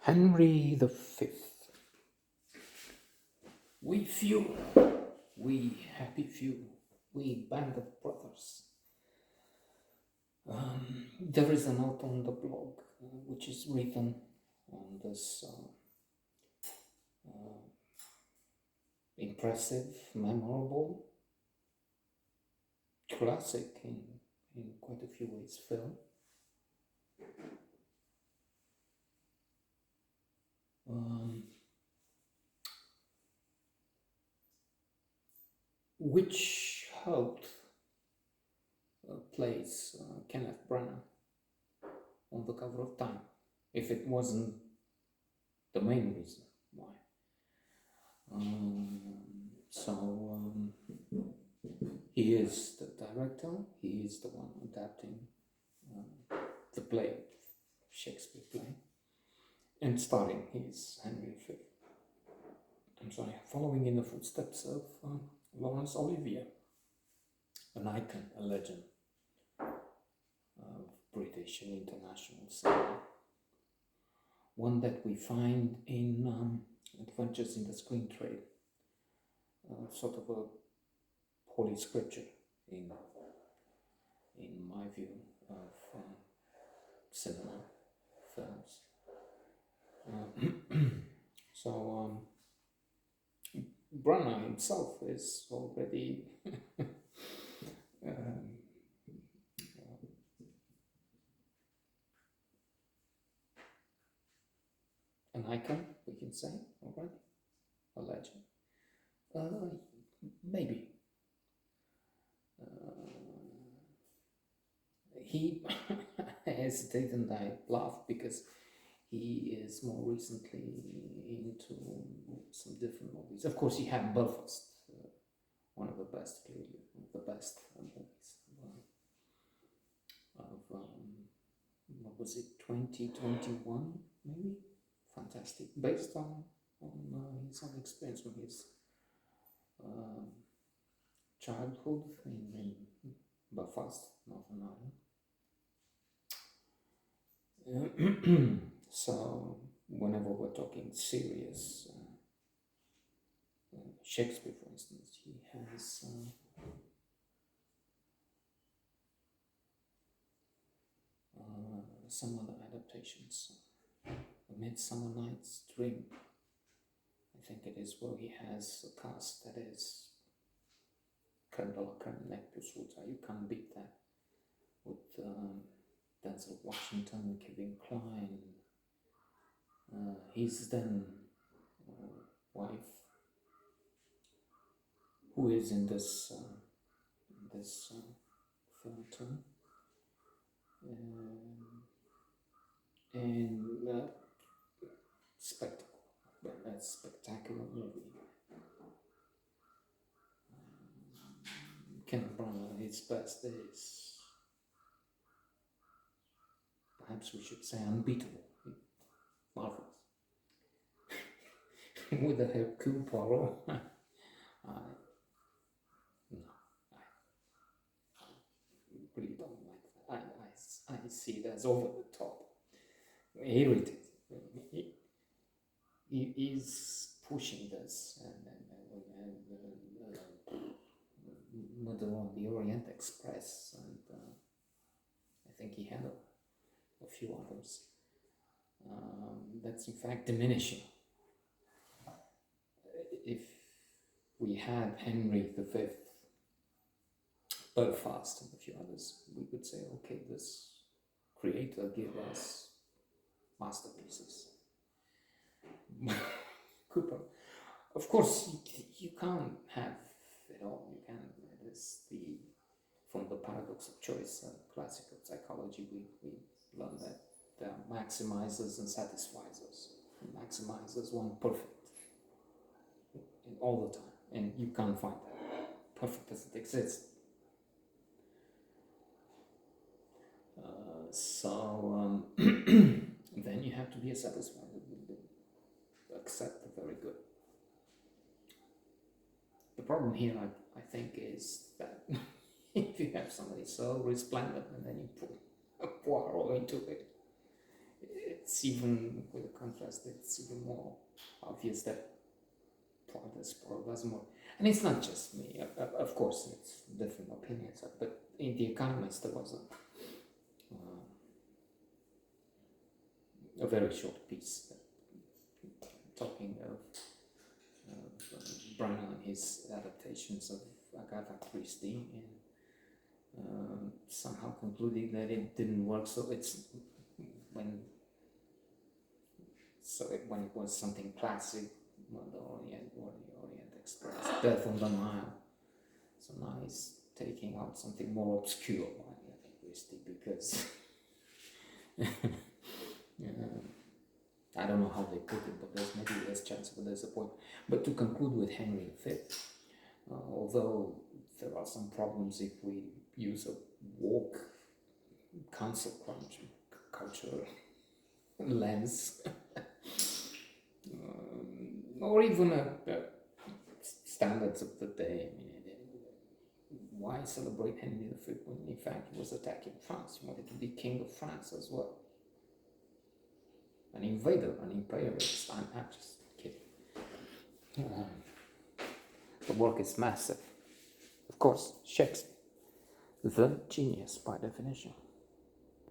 Henry the Fifth. We few, we happy few, we band of brothers. There is a note on the blog which is written on this impressive, memorable, classic in quite a few ways film. Which helped place Kenneth Branagh on the cover of Time, if it wasn't the main reason why. He is the director, he is the one adapting the play, Shakespeare play, and starring his Henry V. Following in the footsteps of Laurence Olivier, an icon, a legend of British and international cinema. One that we find in Adventures in the Screen Trade, sort of a holy scripture in my view of cinema films. Branagh himself is already an icon, we can say, already, a legend. Maybe. He hesitated and I laughed because he is more recently into some different movies. Of course, he had Belfast, one of the best, clearly, the best movies of what was it, 2021, maybe? Fantastic, based on his own experience from his childhood in Belfast, Northern Ireland. So whenever we're talking serious Shakespeare, for instance, he has some other adaptations. A Midsummer Night's Dream, I think it is, where he has a cast that is crème de la crème, neck plus ultra. You can't beat that, with Denzel Washington, Kevin Kline, his then wife, who is in this film too, and spectacular movie. Kenneth Branagh, his best is, perhaps we should say, unbeatable, marvelous. With the Hercule Poirot, I really don't like that. I see it as over the top, irritating. He is pushing this, and Murder on the Orient Express, and I think he had a few others. That's in fact diminishing. If we had Henry V, Belfast, and a few others, we would say, okay, this creator gave us masterpieces. Cooper, of course, you can't have it all. You can. It is from the paradox of choice, classical psychology. We learn that there are maximizers and satisficers. Maximizers want perfect all the time, and you can't find that. Perfect doesn't exist. Then you have to be a satisfier, accept the very good. The problem here, I think, is that if you have somebody so resplendent and then you put a Poirot into it, it's even, with the contrast, it's even more obvious that Plautus was more, and it's not just me, of course, it's different opinions, but in The Economist there was a very short piece talking of Brown and his adaptations of Agatha Christie, and somehow concluding that it didn't work. So when it was something classic, the Orient Express, Death on the Nile. So now he's taking out something more obscure by Agatha Christie because I don't know how they put it, but there's maybe less chance of a disappointment. But to conclude with Henry V, although there are some problems if we use a woke cancel culture lens, or even standards of the day. I mean, why celebrate Henry V when in fact he was attacking France? He wanted to be king of France as well. An invader, an imperialist. I'm just kidding. The work is massive. Of course, Shakespeare, the genius by definition.